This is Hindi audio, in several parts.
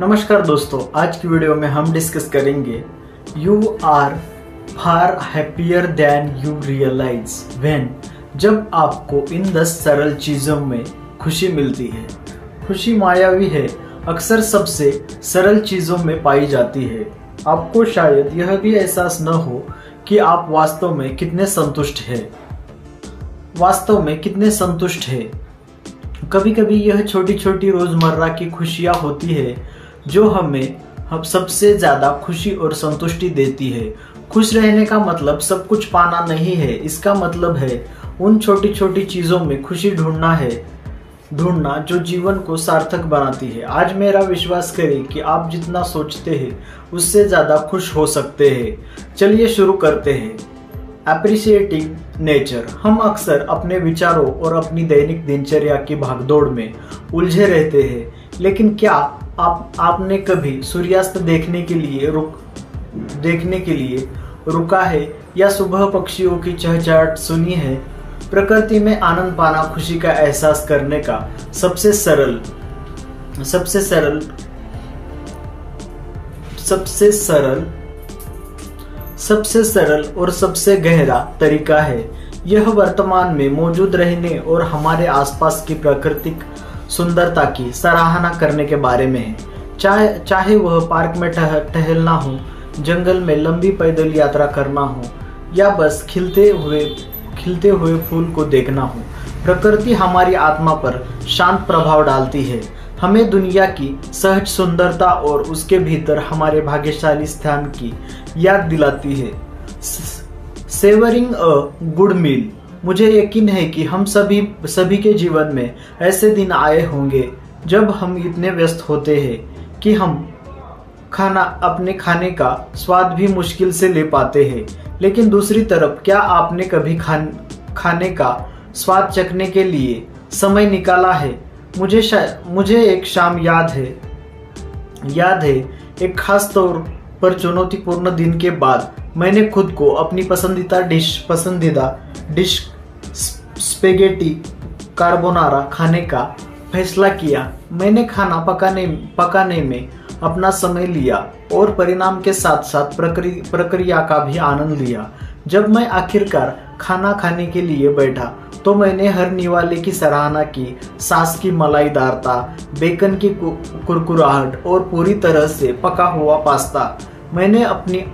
नमस्कार दोस्तों, आज की वीडियो में हम डिस्कस करेंगे you are far happier than you realize when. जब आपको इन 10 सरल चीज़ों में खुशी मिलती है। खुशी मायावी है, अक्सर सबसे सरल चीज़ों में पाई जाती है। आपको शायद यह भी एहसास न हो कि आप वास्तव में कितने संतुष्ट हैं। कभी कभी यह छोटी छोटी रोजमर्रा की खुशियाँ होती है जो हमें सबसे ज्यादा खुशी और संतुष्टि देती है। खुश रहने का मतलब सब कुछ पाना नहीं है, इसका मतलब है उन छोटी छोटी चीजों में खुशी ढूंढना जो जीवन को सार्थक बनाती है। आज मेरा विश्वास करें कि आप जितना सोचते हैं उससे ज्यादा खुश हो सकते हैं। चलिए शुरू करते हैं। Appreciating nature. हम अक्सर अपने विचारों और अपनी दैनिक दिनचर्या की भागदौड़ में उलझे रहते हैं, लेकिन क्या आपने कभी सूर्यास्त देखने के लिए रुका है या सुबह पक्षियों की चहचहाट सुनी है? प्रकृति में आनंद पाना खुशी का एहसास करने का सबसे सरल और सबसे गहरा तरीका है। यह वर्तमान में मौजूद रहने और हमारे आसपास की प्राकृतिक सुंदरता की सराहना करने के बारे में है। चाहे वह पार्क में टहलना हो, जंगल में लंबी पैदल यात्रा करना हो या बस खिलते हुए फूल को देखना हो, प्रकृति हमारी आत्मा पर शांत प्रभाव डालती है, हमें दुनिया की सहज सुंदरता और उसके भीतर हमारे भाग्यशाली स्थान की याद दिलाती है। Savouring a good meal. मुझे यकीन है कि हम सभी के जीवन में ऐसे दिन आए होंगे जब हम इतने व्यस्त होते हैं कि हम अपने खाने का स्वाद भी मुश्किल से ले पाते हैं। लेकिन दूसरी तरफ, क्या आपने कभी खाने का स्वाद चखने के लिए समय निकाला है? मुझे एक शाम याद है एक खास तौर पर चुनौतीपूर्ण दिन के बाद मैंने खुद को अपनी पसंदीदा डिश स्पेगेटी कार्बोनारा खाने का फैसला किया। मैंने खाना पकाने में अपना समय लिया और परिणाम के साथ साथ प्रक्रिया का भी आनंद लिया। जब मैं आखिरकार खाना खाने के लिए बैठा तो मैंने हर निवाले की सराहना की। सास की मलाईदारता, बेकन की कुरकुराहट और पूरी तरह से पका हुआ पास्ता। मैंने अपनी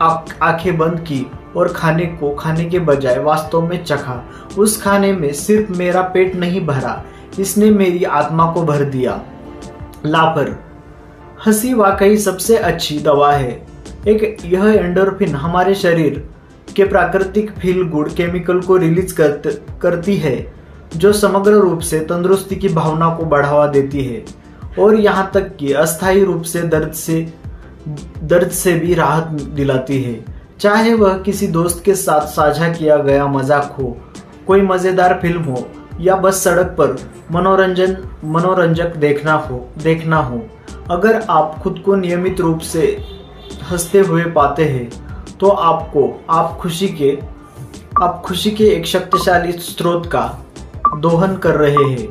आंखें बंद की और खाने के बजाय वास्तव में चखा। उस खाने में सिर्फ मेरा पेट नहीं भरा, इसने मेरी आत्मा को भर दिया। लाफर। हंसी वाकई सबसे अच्छी दवा है। यह एंडोर्फिन हमारे शरीर के प्राकृतिक फील गुड केमिकल को रिलीज करती है, जो समग्र रूप से तंदुरुस्ती की भावना को बढ़ावा देती है और यहाँ तक कि अस्थायी रूप से दर्द से भी राहत दिलाती है। चाहे वह किसी दोस्त के साथ साझा किया गया मजाक हो, कोई मजेदार फिल्म हो या बस सड़क पर मनोरंजक देखना हो। अगर आप खुद को नियमित रूप से हंसते हुए पाते हैं तो आप खुशी के एक शक्तिशाली स्रोत का दोहन कर रहे हैं।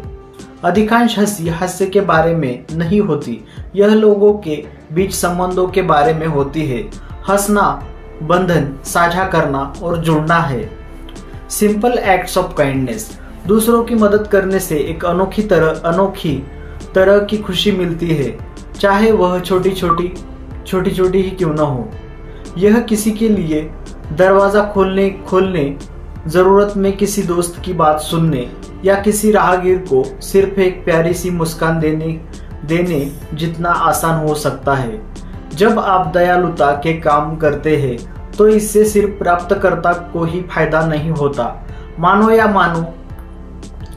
अधिकांश हंसी हास्य के बारे में नहीं होती, यह लोगों के बीच संबंधों के बारे में होती है। हंसना बंधन साझा करना और जुड़ना है। Simple acts of kindness. दूसरों की मदद करने से एक अनोखी तरह की खुशी मिलती है, चाहे वह छोटी छोटी ही क्यों न हो। यह किसी के लिए दरवाजा खोलने, जरूरत में किसी दोस्त की बात सुनने या किसी राहगीर को सिर्फ एक प्यारी सी मुस्कान देने जितना आसान हो सकता है। जब आप दयालुता के काम करते हैं तो इससे सिर्फ प्राप्तकर्ता को ही फायदा नहीं होता, मानो या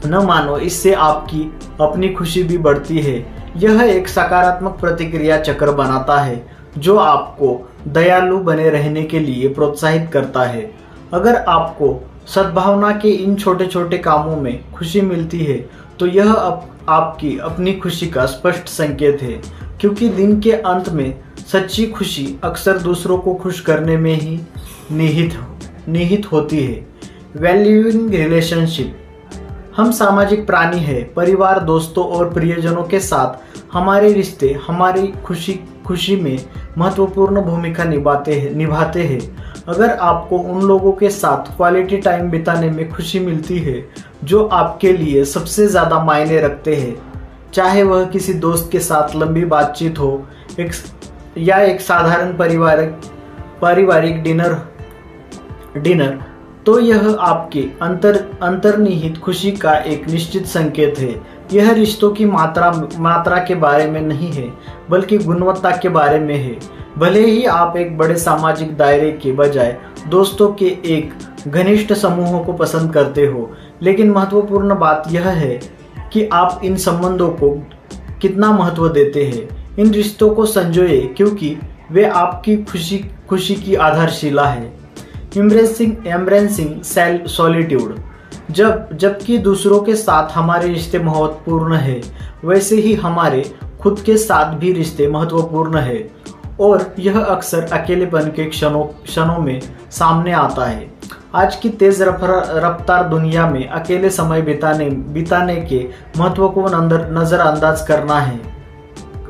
न मानो, इससे आपकी अपनी खुशी भी बढ़ती है। यह एक सकारात्मक प्रतिक्रिया चक्र बनाता है जो आपको दयालु बने रहने के लिए प्रोत्साहित करता है। अगर आपको सद्भावना के इन छोटे छोटे कामों में खुशी मिलती है तो यह आपकी अपनी खुशी का स्पष्ट संकेत है, क्योंकि दिन के अंत में सच्ची खुशी अक्सर दूसरों को खुश करने में ही निहित होती है। Valuing relationship. हम सामाजिक प्राणी हैं। परिवार, दोस्तों और प्रियजनों के साथ हमारे रिश्ते हमारी खुशी में महत्वपूर्ण भूमिका निभाते हैं। अगर आपको उन लोगों के साथ क्वालिटी टाइम बिताने में खुशी मिलती है जो आपके लिए सबसे ज़्यादा मायने रखते हैं, चाहे वह किसी दोस्त के साथ लंबी बातचीत हो या एक साधारण पारिवारिक डिनर, तो यह आपके अंतर्निहित खुशी का एक निश्चित संकेत है। यह रिश्तों की मात्रा के बारे में नहीं है, बल्कि गुणवत्ता के बारे में है। भले ही आप एक बड़े सामाजिक दायरे के बजाय दोस्तों के एक घनिष्ठ समूह को पसंद करते हो, लेकिन महत्वपूर्ण बात यह है कि आप इन संबंधों को कितना महत्व देते हैं। इन रिश्तों को संजोए, क्योंकि वे आपकी खुशी की आधारशिला है। Embracing solitude. जबकि दूसरों के साथ हमारे रिश्ते महत्वपूर्ण है, वैसे ही हमारे खुद के साथ भी रिश्ते महत्वपूर्ण है, और यह अक्सर अकेलेपन के क्षणों में सामने आता है। आज की तेज रफ्तार दुनिया में अकेले समय बिताने के महत्व को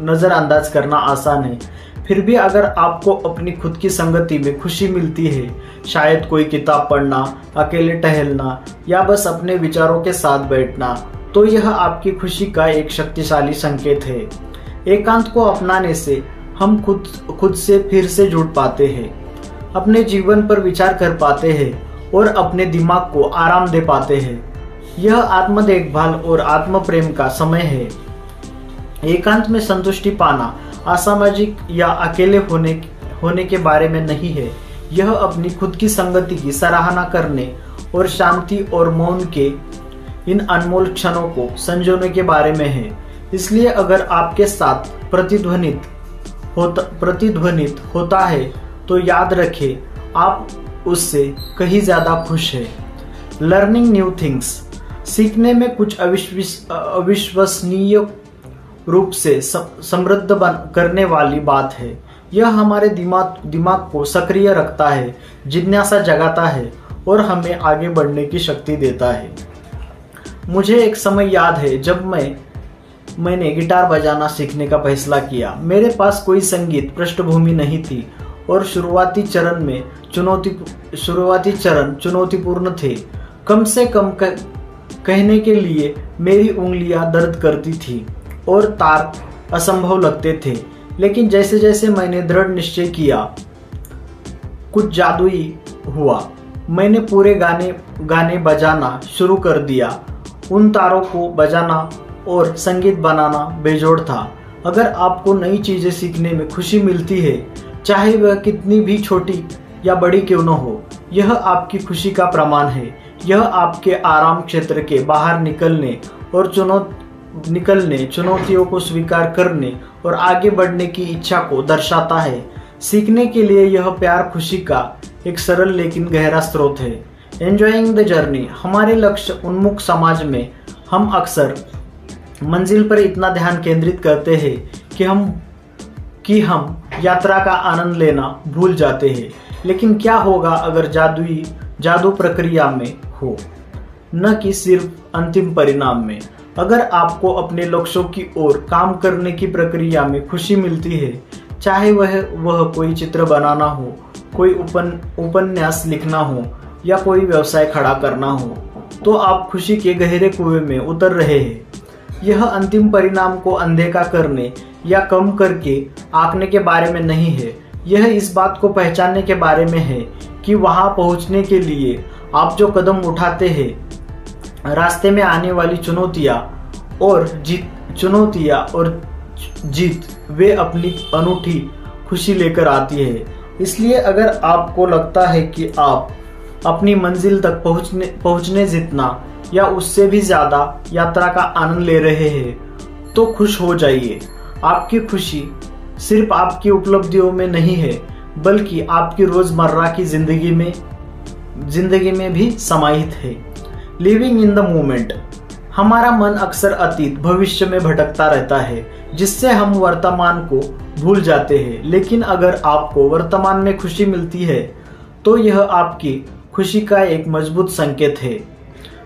नजरअंदाज करना आसान है। फिर भी अगर आपको अपनी खुद की संगति में खुशी मिलती है, शायद कोई किताब पढ़ना, अकेले टहलना या बस अपने विचारों के साथ बैठना, तो यह आपकी खुशी का एक शक्तिशाली संकेत है। एकांत को अपनाने से हम खुद से फिर से जुड़ पाते हैं, अपने जीवन पर विचार कर पाते हैं और अपने दिमाग को आराम दे पाते हैं। यह आत्म देखभाल और आत्म प्रेम का समय है। एकांत में संतुष्टि पाना असामाजिक या अकेले होने के बारे में नहीं है। यह अपनी खुद की संगति की सराहना करने और शांति और मौन के इन अनमोल क्षणों को संजोने के बारे में है। इसलिए अगर आपके साथ प्रतिध्वनित होता है तो याद रखें, आप उससे कहीं ज्यादा खुश हैं। Learning new things. सीखने में कुछ अविश्वसनीय रूप से समृद्ध करने वाली बात है। यह हमारे दिमाग को सक्रिय रखता है, जिज्ञासा जगाता है और हमें आगे बढ़ने की शक्ति देता है। मुझे एक समय याद है जब मैंने गिटार बजाना सीखने का फैसला किया। मेरे पास कोई संगीत पृष्ठभूमि नहीं थी और शुरुआती चरण चुनौतीपूर्ण थे। कम से कम कहने के लिए मेरी उंगलियां दर्द करती थी और तार असंभव लगते थे, लेकिन जैसे जैसे मैंने दृढ़ निश्चय किया, कुछ जादुई हुआ। मैंने पूरे गाने बजाना शुरू कर दिया। उन तारों को बजाना और संगीत बनाना बेजोड़ था। अगर आपको नई चीजें सीखने में खुशी मिलती है, चाहे वह कितनी भी छोटी या बड़ी क्यों न हो, यह आपकी खुशी का प्रमाण है। यह आपके आराम क्षेत्र के बाहर निकलने, चुनौतियों को स्वीकार करने और आगे बढ़ने की इच्छा को दर्शाता है। सीखने के लिए यह प्यार खुशी का एक सरल लेकिन गहरा स्रोत है। Enjoying the journey. हमारे लक्ष्य उन्मुख समाज में हम अक्सर मंजिल पर इतना ध्यान केंद्रित करते हैं कि हम यात्रा का आनंद लेना भूल जाते हैं। लेकिन क्या होगा अगर जादू प्रक्रिया में हो, न कि सिर्फ अंतिम परिणाम में? अगर आपको अपने लक्ष्यों की ओर काम करने की प्रक्रिया में खुशी मिलती है, चाहे वह कोई चित्र बनाना हो, कोई उपन्यास लिखना हो या कोई व्यवसाय खड़ा करना हो, तो आप खुशी के गहरे कुएं में उतर रहे हैं। यह अंतिम परिणाम को अनदेखा करने या कम करके आंकने के बारे में नहीं है। यह इस बात को पहचानने के बारे में है कि वहां पहुंचने के लिए आप जो कदम उठाते हैं, रास्ते में आने वाली चुनौतियां और जीत वे अपनी अनूठी खुशी लेकर आती है। इसलिए अगर आपको लगता है कि आप अपनी मंजिल तक पहुंचने जितना या उससे भी ज्यादा यात्रा का आनंद ले रहे हैं, तो खुश हो जाइए। आपकी खुशी सिर्फ आपकी उपलब्धियों में नहीं है, बल्कि आपकी रोजमर्रा की जिंदगी में भी समाहित है। Living in the moment. हमारा मन अक्सर अतीत भविष्य में भटकता रहता है, जिससे हम वर्तमान को भूल जाते हैं। लेकिन अगर आपको वर्तमान में खुशी मिलती है, तो यह आपकी खुशी का एक मजबूत संकेत है।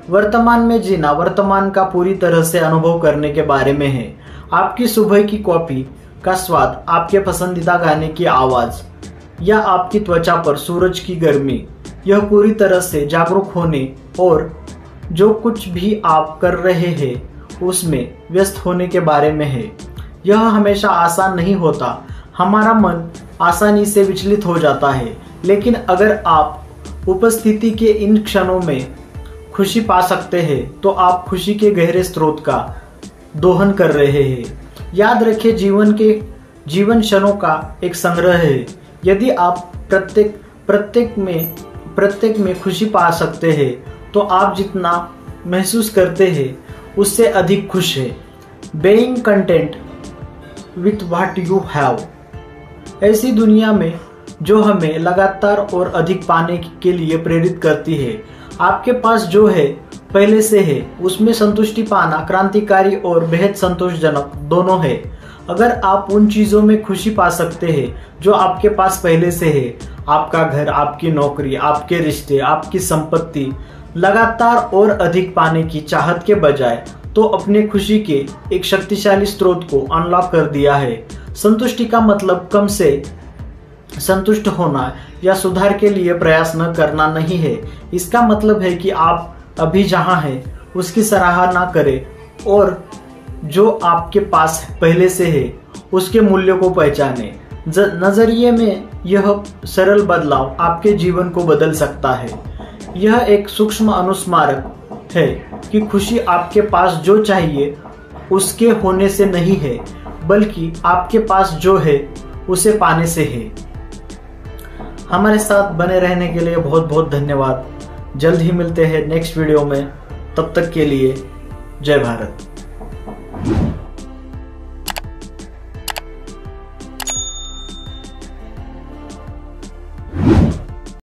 वर्तमान में जीना वर्तमान का पूरी तरह से अनुभव करने के बारे में है। आपकी सुबह की कॉफी का स्वाद, आपके पसंदीदा गाने की आवाज या आपकी त्वचा पर सूरज की गर्मी, यह पूरी तरह से जागरूक होने और जो कुछ भी आप कर रहे हैं उसमें व्यस्त होने के बारे में है। यह हमेशा आसान नहीं होता, हमारा मन आसानी से विचलित हो जाता है, लेकिन अगर आप उपस्थिति के इन क्षणों में खुशी पा सकते हैं तो आप खुशी के गहरे स्रोत का दोहन कर रहे हैं। याद रखें, जीवन क्षणों का एक संग्रह है। यदि आप प्रत्येक में खुशी पा सकते हैं तो आप जितना महसूस करते हैं उससे अधिक खुश है। Being content with what you have. ऐसी दुनिया में जो हमें लगातार और अधिक पाने के लिए प्रेरित करती है। आपके पास जो है पहले से है, उसमें संतुष्टि पाना क्रांतिकारी और बेहद संतोषजनक दोनों है। अगर आप उन चीजों में खुशी पा सकते हैं जो आपके पास पहले से है, आपका घर, आपकी नौकरी, आपके रिश्ते, आपकी संपत्ति, लगातार और अधिक पाने की चाहत के बजाय, तो अपने खुशी के एक शक्तिशाली स्रोत को अनलॉक कर दिया है। संतुष्टि का मतलब कम से संतुष्ट होना या सुधार के लिए प्रयास न करना नहीं है। इसका मतलब है कि आप अभी जहां हैं उसकी सराहना करें और जो आपके पास पहले से है उसके मूल्य को पहचानें। नजरिए में यह सरल बदलाव आपके जीवन को बदल सकता है। यह एक सूक्ष्म अनुस्मारक है कि खुशी आपके पास जो चाहिए उसके होने से नहीं है, बल्कि आपके पास जो है उसे पाने से है। हमारे साथ बने रहने के लिए बहुत बहुत धन्यवाद। जल्द ही मिलते हैं नेक्स्ट वीडियो में। तब तक के लिए जय भारत।